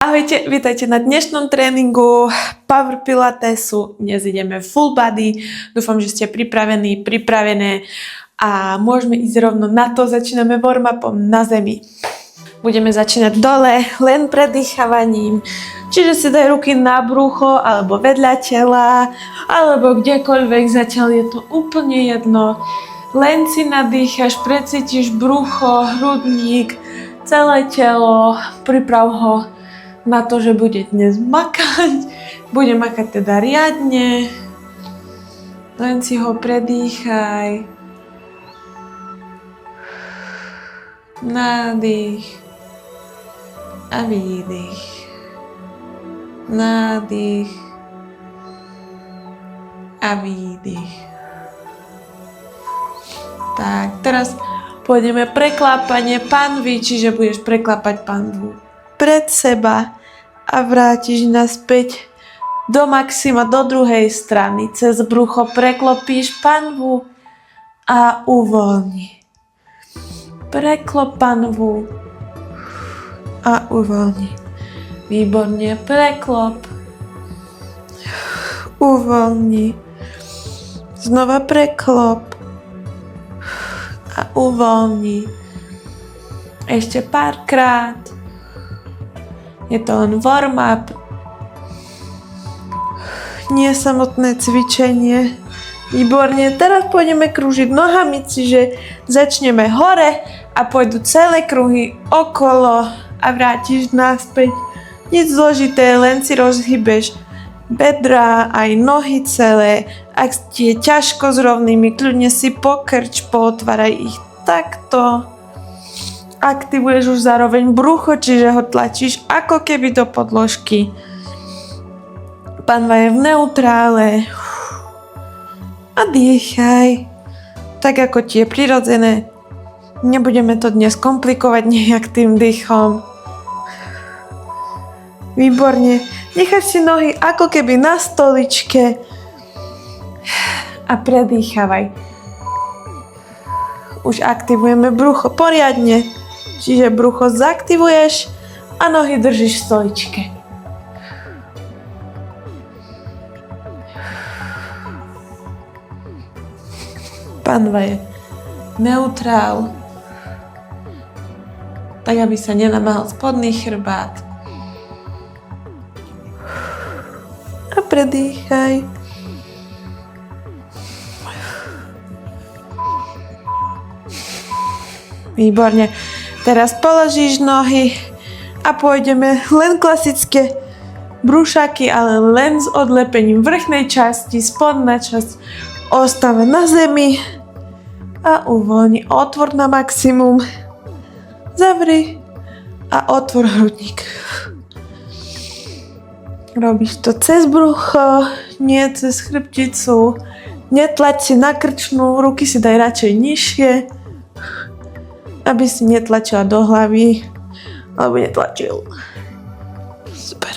Ahojte, vítajte na dnešnom tréningu Power Pilatesu. Dnes ideme full body. Dúfam, že ste pripravení, pripravené a môžeme ísť rovno na to. Začíname warm-upom na zemi. Budeme začínať dole, len predýchavaním. Čiže si daj ruky na brucho alebo vedľa tela, alebo kdekoľvek, zatiaľ je to úplne jedno. Len si nadýchaš, precítiš brucho, hrudník, celé telo, priprav ho na to, že bude dnes makať. Bude makať teda riadne. Len si ho predýchaj. Nádych a výdych. Nádych a výdych. Tak, teraz pôjdeme preklápanie panvy, čiže budeš preklápať panvu pred seba a vrátiš naspäť do maxima, do druhej strany. Cez brucho preklopíš panvu a uvoľni. Preklop panvu a uvoľni. Výborne, preklop. Uvoľni. Znova preklop a uvoľni. Ešte párkrát. Je to len warm-up. Nie samotné cvičenie. Výborne. Teraz pôjdeme krúžiť nohami, čiže začneme hore a pôjdu celé kruhy okolo a vrátiš naspäť. Nič zložité, len si rozhýbeš bedra, aj nohy celé. Ak ti je ťažko s rovnými, kľudne si pokrč, pootváraj ich takto. Aktivuješ už zároveň brucho, čiže ho tlačíš ako keby do podložky. Panva je v neutrále. A dýchaj. Tak ako ti je prirodzené. Nebudeme to dnes komplikovať nejak tým dýchom. Výborne. Nechaj si nohy ako keby na stoličke. A predýchavaj. Už aktivujeme brucho poriadne. Čiže brucho zaktivuješ a nohy držíš v stoličke. Panva je neutrál, tak aby sa nenamáhal spodný chrbát. A predýchaj. Výborne. Teraz položíš nohy a pôjdeme len klasické brúšaky, ale len s odlepením vrchnej časti, spodná časť ostáva na zemi a uvoľni. Otvor na maximum. Zavri a otvor hrudník. Robíš to cez brucho, nie cez chrbticu. Netlač si na krčnu, ruky si daj radšej nižšie, aby si netlačila do hlavy, alebo netlačil. Super.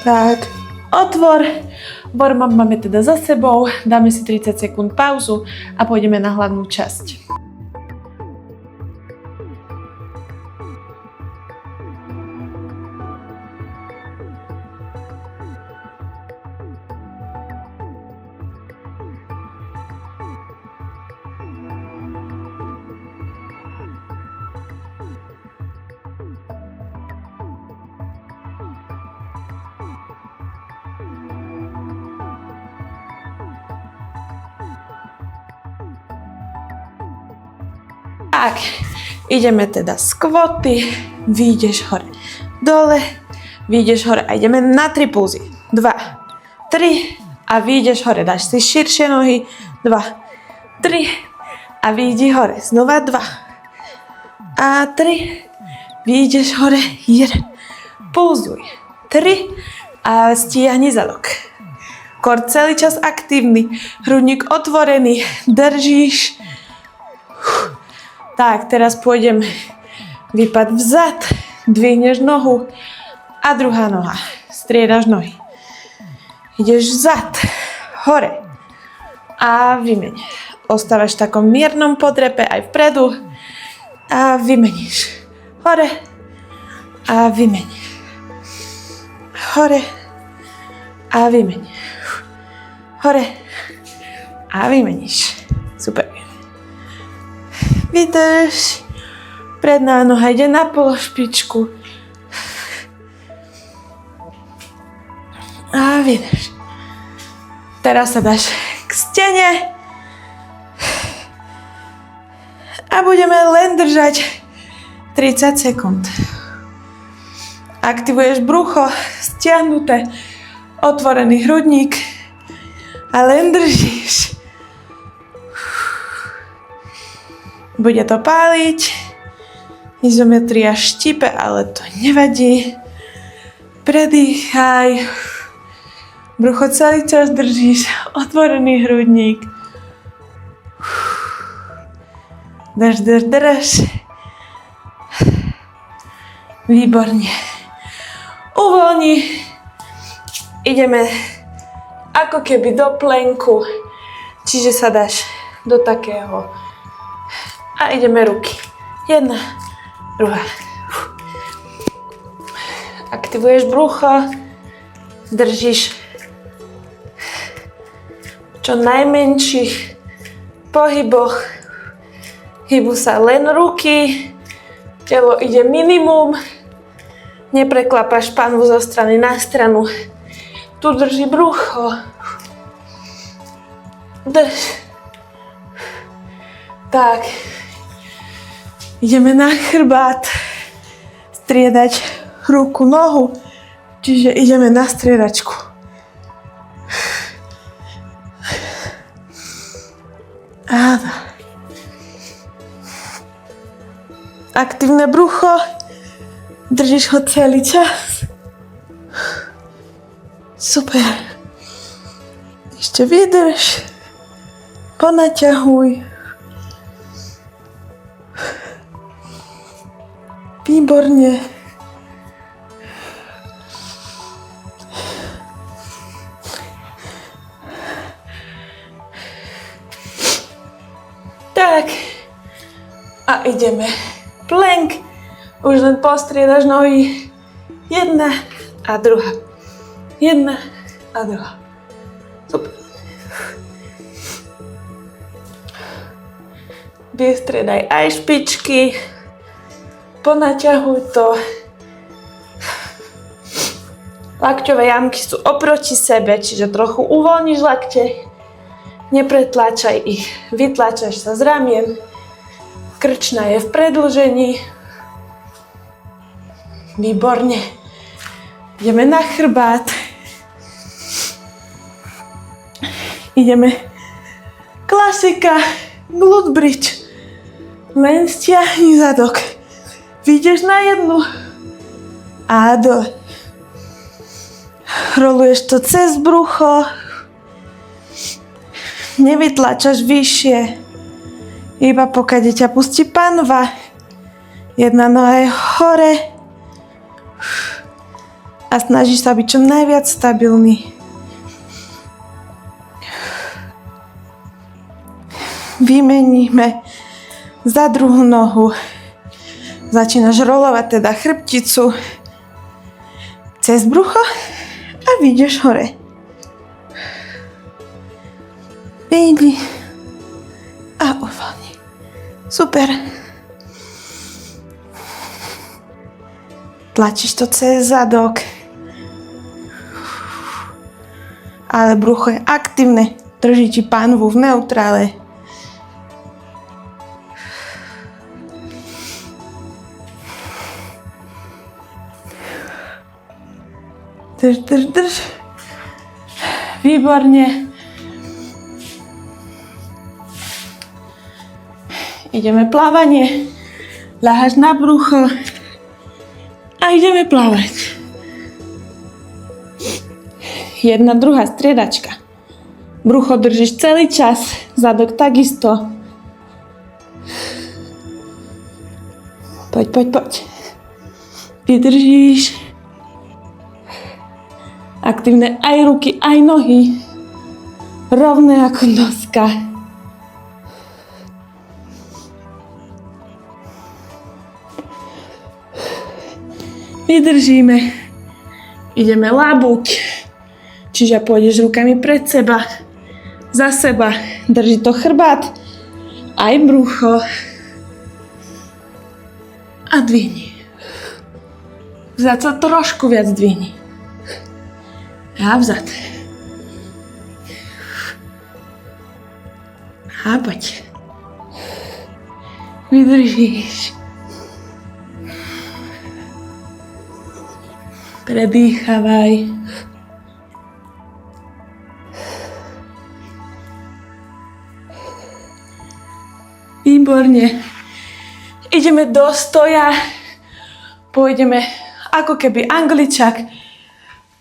Tak, otvor. Warm-up máme teda za sebou, dáme si 30 sekúnd pauzu a pôjdeme na hlavnú časť. Tak, ideme teda skvoty, vyjdeš hore, dole, vyjdeš hore a ideme na 3 pulzy. 2, 3 a vyjdeš hore, dáš si širšie nohy, 2, 3 a vyjdi hore, znova 2 a 3, vyjdeš hore, 1, pulzuj, 3 a stiahni zadok. Kor celý čas aktívny, hrudník otvorený, držíš. Tak, teraz pôjdem výpad vzad, dvihneš nohu a druhá noha. Striedaš nohy. Ideš vzad, hore a vymeň. Ostávaš v takom miernom podrepe aj vpredu. a vymeníš. Hore a vymeň. Hore a vymeň. Hore a vymeníš. Super. Vydrž. Predná noha ide na pološpičku. A vydrž. Teraz sa dáš k stene. A budeme len držať 30 sekúnd. Aktivuješ brucho, stiahnuté, otvorený hrudník a len držíš. Bude to páliť, izometria štípe, ale to nevadí. Predýchaj. Brucho celý čas držíš, otvorený hrudník. Drž. Výborne. Uvoľni. Ideme ako keby do plenku. Čiže sa dáš do takého. A ideme ruky. Jedna, druhá. Aktivuješ brucho. Držíš čo najmenších pohyboch. Hýbu sa len ruky. Telo ide minimum. Nepreklápaš panvu zo strany na stranu. Tu drží brucho. Drž. Tak. Ideme na chrbát. Striedať ruku, nohu. Čiže ideme na striedačku. Áno. Aktívne brucho. Držíš ho celý čas. Super. Ešte vydrž. Ponaťahuj. Výborne. Tak. A ideme. Plank. Už len postriedaš nohy. Jedna a druhá. Jedna a druhá. Super. Vystriedaj aj špičky. Ponaťahuj to. Lakťové jamky sú oproti sebe, čiže trochu uvoľníš lakte. Nepretláčaj ich. Vytláčaš sa z ramien. Krčná je v predĺžení. Výborne. Ideme na chrbát. Ideme. Klasika. Glute bridge. Len stiahni zadok. Vyjdeš na jednu. A dole. Roluješ to cez brucho. Nevytlačaš vyššie. Iba pokiaľ ťa pustí panva. Jedna noha je hore. A snažíš sa byť čo najviac stabilný. Vymeníme za druhú nohu. Začínaš rolovať teda chrbticu cez brucho a vyjdeš hore. Vyjdi a uvoľni. Super. Tlačíš to cez zadok. Ale brucho je aktívne. Drží ti panvu v neutrále. Drž. Výborne. Ideme plávanie. Ľaháš na brucho. A ideme plávať. Jedna, druhá striedačka. Brucho držíš celý čas. Zadok takisto. Poď. Vydržíš. Aktívne aj ruky, aj nohy. Rovné ako doska. Vydržíme. Ideme labuť. Čiže pôjdeš rukami pred seba, za seba. Drží to chrbát, aj brucho. A dvihni. Vzad sa trošku viac dvihni. A vzad. A poď. Vydržíš. Predýchavaj. Výborne. Ideme do stoja. Pôjdeme ako keby angličak,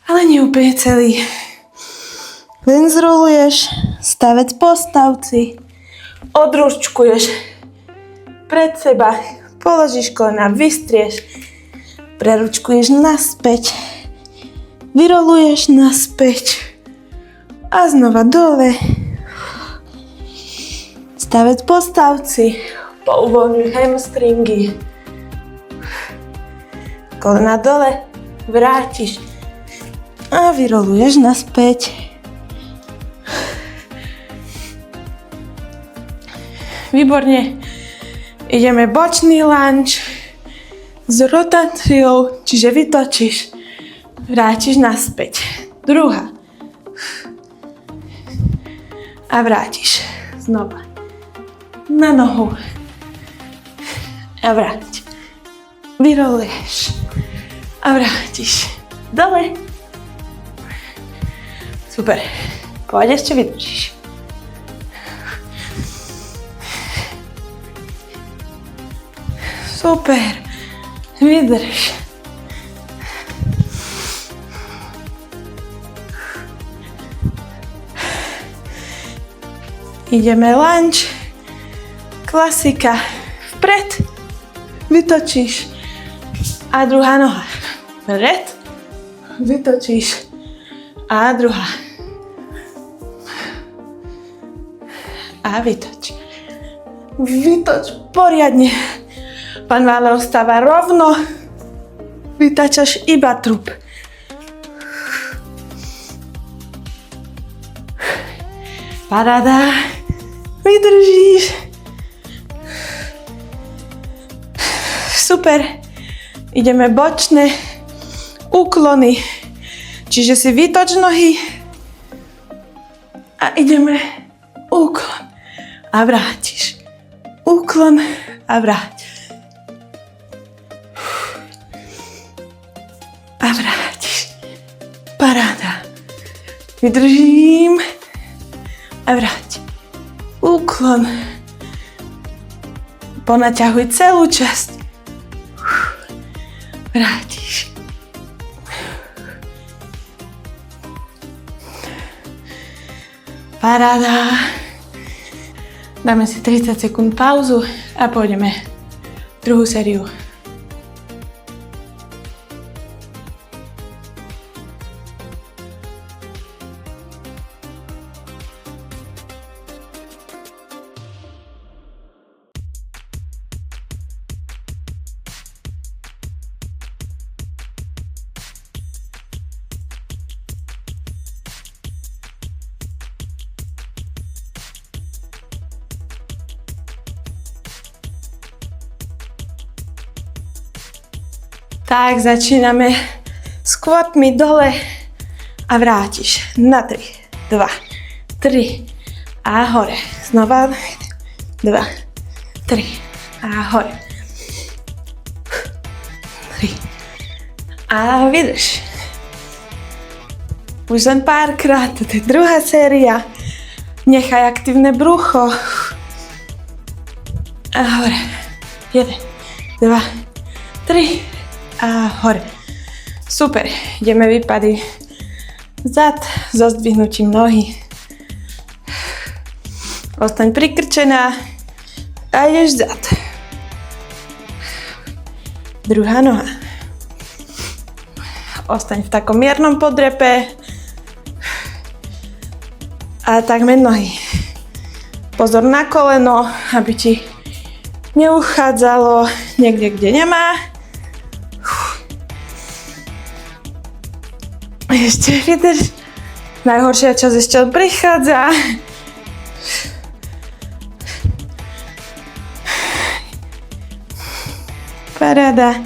ale nie úplne celý. Len zroluješ stavec po stavci. Odručkuješ pred seba. Položíš kolena, vystrieš. Preručkuješ naspäť, vyroluješ naspäť a znova dole. Stavec po stavci, pouvoľňuj hamstringy. Kolena dole, vrátiš a vyroluješ naspäť. Výborne, ideme bočný lunge. S rotáciou, čiže vytočíš, vrátiš naspäť. Druhá. A vrátiš. Znova. Na nohu. A vráť. Vyroluješ. A vrátiš. Dole. Super. Poď, ešte vydržíš. Super. Vydrž. Ideme lunge. Klasika. Vpred. Vytočíš. A druhá noha. Vpred. Vytočíš. A druhá. A vytoč. Vytoč poriadne. Pán Vále ostáva rovno. Vytačaš iba trup. Paráda. Vydržíš. Super. Ideme bočné úklony. Čiže si vytoč nohy. A ideme úklon. A vrátiš. Úklon a vráť. A vrátiš. Paráda. Vydržím. A vráť. Úklon. Ponaťahuj celú časť. Vrátiš. Paráda. Dáme si 30 sekúnd pauzu a pôjdeme druhú sériu. Tak, začíname squatmi dole a vrátiš na 3, 2, 3 a hore. Znova 2, 3 a hore. 3 a vydrž. Už len párkrát, to je druhá séria. Nechaj aktívne brucho. A hore. 1, 2, 3 a hore. Super, ideme vypady zad so zdvihnutím nohy. Ostaň prikrčená a ideš zad. Druhá noha. Ostaň v takom miernom podrepe a takmer nohy. Pozor na koleno, aby ti neuchádzalo niekde, kde nemá. Ešte vydrž. Najhoršia časť ešte prichádza. Paráda.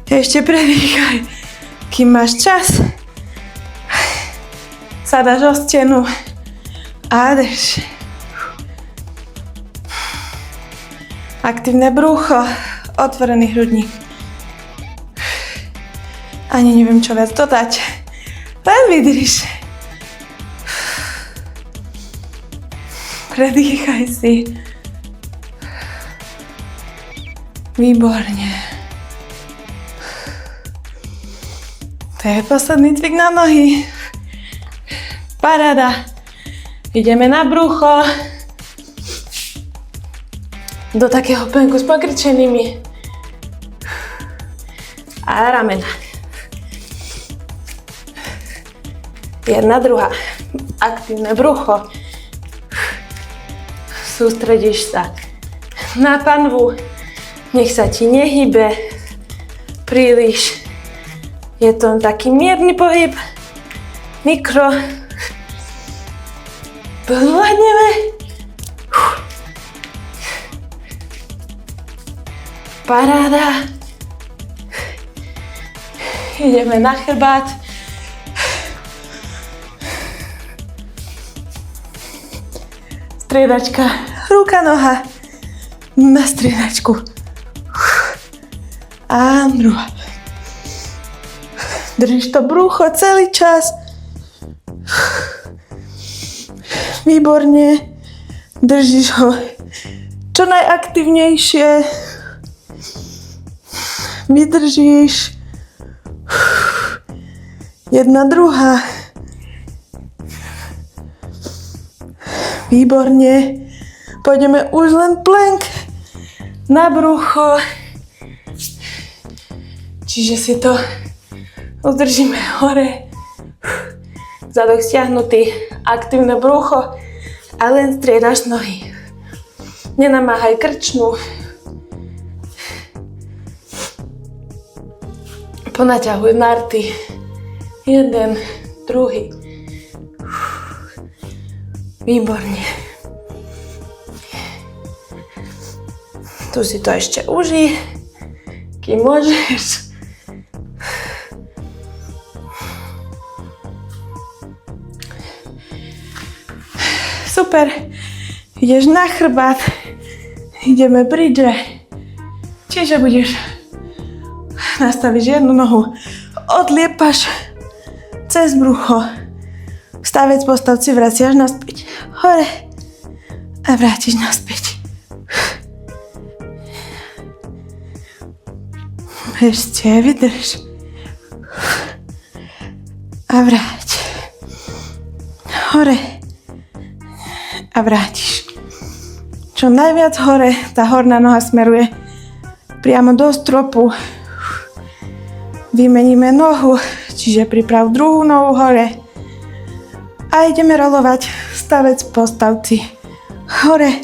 Ešte predýchaj, kým máš čas. Sadáš o stenu a drž. Aktívne brucho, otvorený hrudník. Ani neviem, čo viac dodať. Len vydrž. Predýchaj si. Výborne. To je posledný cvik na nohy. Paráda. Ideme na brucho. Do takého penku s pokrčenými. A ramena. Jedna, druhá. Aktívne brucho. Sústredíš sa na panvu. Nech sa ti nehybe príliš. Je to taký mierny pohyb. Mikro. Zvládneme. Paráda. Ideme na chrbát. Striedačka. Ruka, noha. Na striedačku. A druhá. Držíš to brucho celý čas. Výborne. Držíš ho čo najaktívnejšie. Vydržíš. Jedna, druhá. Výborne. Pôjdeme už len plank na brucho. Čiže si to udržíme hore. Zadok stiahnutý, aktívne brucho a len striedaš nohy. Nenamáhaj krčnu. Ponaťahuj narty. Jeden, druhý. Výborne. Tu si to ešte užij, kým môžeš. Super. Ideš na chrbát. Ideme bridge. Čiže budeš nastaviť jednu nohu. Odliepaš cez brucho. Stavec po stavci vraciaš naspäť. Hore. A vrátiš naspäť. Ešte vydrž. A vráť. Hore. A vrátiš. Čo najviac hore, tá horná noha smeruje priamo do stropu. Vymeníme nohu, čiže priprav druhú nohu hore. A ideme rolovať stavec po stavci. Hore.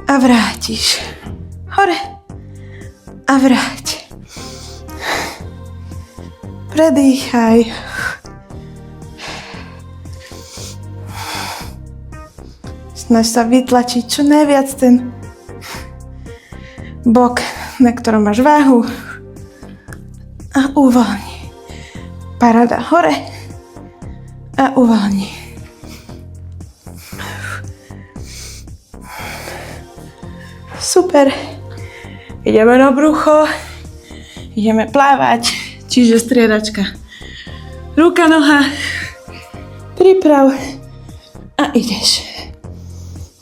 A vrátiš. Hore. A vráť. Predýchaj. Snaž sa vytlačiť čo najviac ten bok, na ktorom máš váhu. A uvoľni. Paráda hore. A uvoľni. Super. Ideme na brucho. Ideme plávať. Čiže striedačka. Ruka, noha. Priprav. A ideš.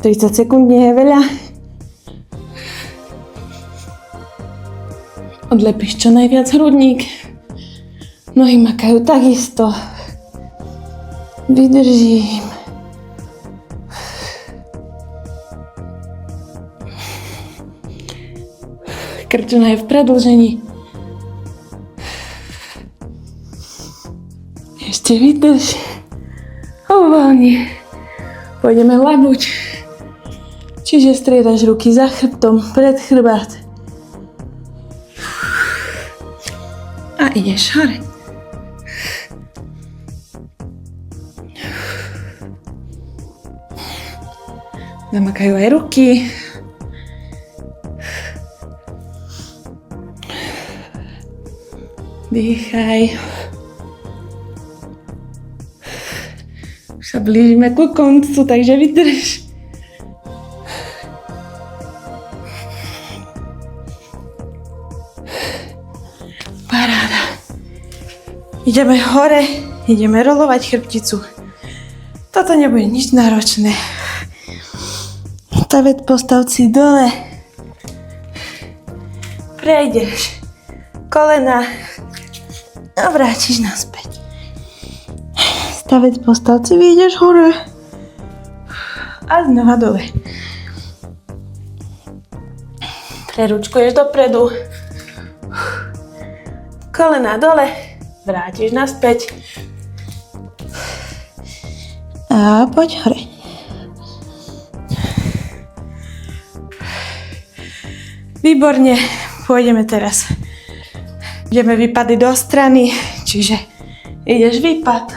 30 sekúnd nie je veľa. Odlepíš čo najviac hrudník. Nohy makajú takisto. Vydržím. Krčna je v predĺžení. Ešte vydrž. Uvoľni. Pôjdeme labuť. Čiže striedaš ruky za chrbtom, pred chrbát. A ideš hore. Zamakajú aj ruky. Dýchaj. Už sa blížime ku koncu, takže vydrž. Paráda. Ideme hore, ideme rolovať chrbticu. Toto nebude nič náročné. Postav si dole. Prejdeš kolena a vrátiš naspäť. Stavec postavci, vyjdeš hore a znova dole. Preručkuješ dopredu. Kolena dole, vrátiš naspäť. A poď hore. Výborne, pôjdeme teraz. Ideme výpady do strany, čiže ideš výpad,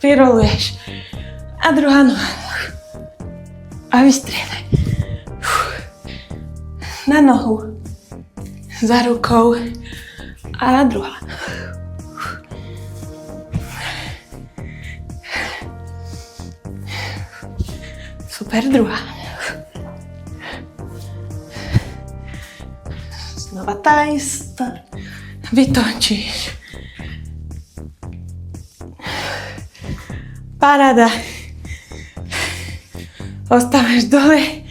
vyroluješ a druhá noha. A vystriedaj. Na nohu, za rukou a druhá. Super, druhá. Znova tá istá. Vytočíš. Paráda. Ostávaš dole.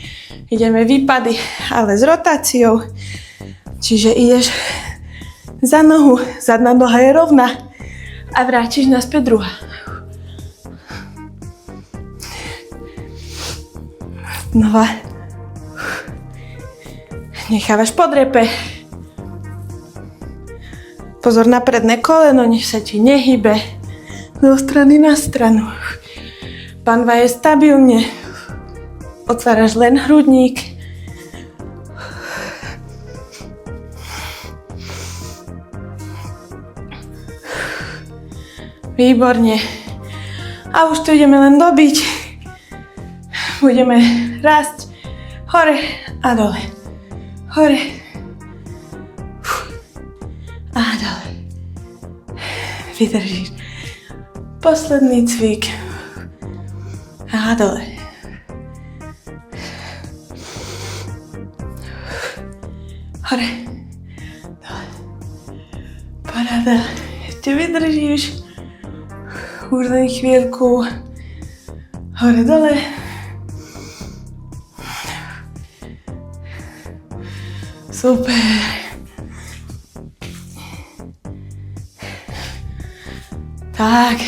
Ideme výpady, ale s rotáciou. Čiže ideš za nohu. Zadná noha je rovná. A vrátiš naspäť druhá. Znova. Nechávaš po drepe. Pozor na predné koleno, nech sa ti nehybe zo strany na stranu. Panva je stabilne. Otváraš len hrudník. Výborne. A už tu ideme len dobiť. Budeme rásť hore a dole. Hore. A dole. Vydržíš. Posledný cvik. A dole. Hore. Dole. Paráda. Ešte vydržíš. Už len chvíľku. Hore, dole. Super. Tak,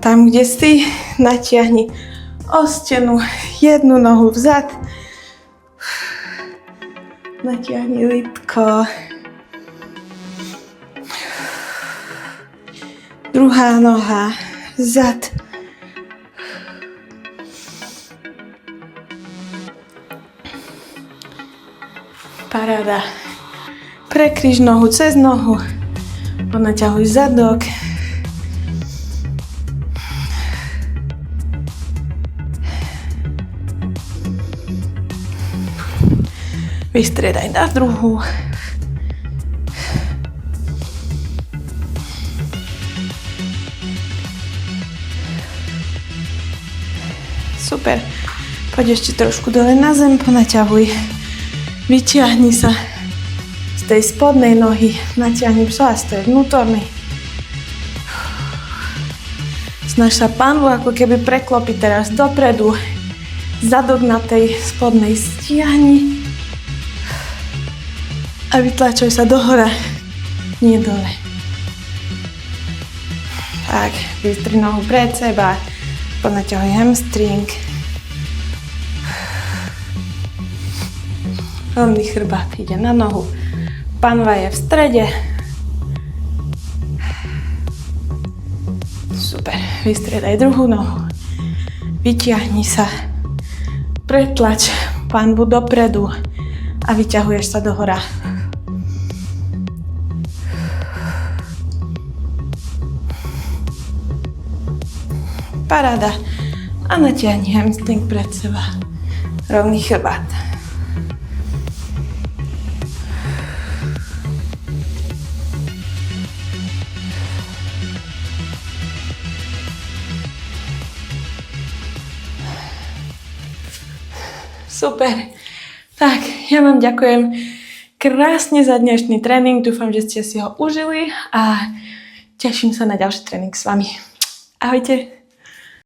tam, kde si, natiahni o stenu jednu nohu vzad. Natiahni lípko. Druhá noha vzad. Paráda. Prekryž nohu cez nohu. Ponaťahuj zadok. Vystriedaj na druhú. Super. Poď ešte trošku dole na zem, ponaťahuj. Vyťahni sa z tej spodnej nohy. Natiahni psoas, to je vnútorný. Snaž sa panvu ako keby preklopiť teraz dopredu. Zadok na tej spodnej stiahni. A vytlačuj sa dohora, nie dole. Tak, vystri nohu pred seba, ponaťahuj hamstring. Rovný chrbát ide na nohu, panva je v strede. Super, vystriedaj druhú nohu. Vytiahni sa, Pretlač panvu dopredu a vyťahuješ sa dohora. Paráda. A natiahni hamstring pred seba. Rovný chrbát. Super. Tak, ja vám ďakujem krásne za dnešný tréning. Dúfam, že ste si ho užili a teším sa na ďalší tréning s vami. Ahojte.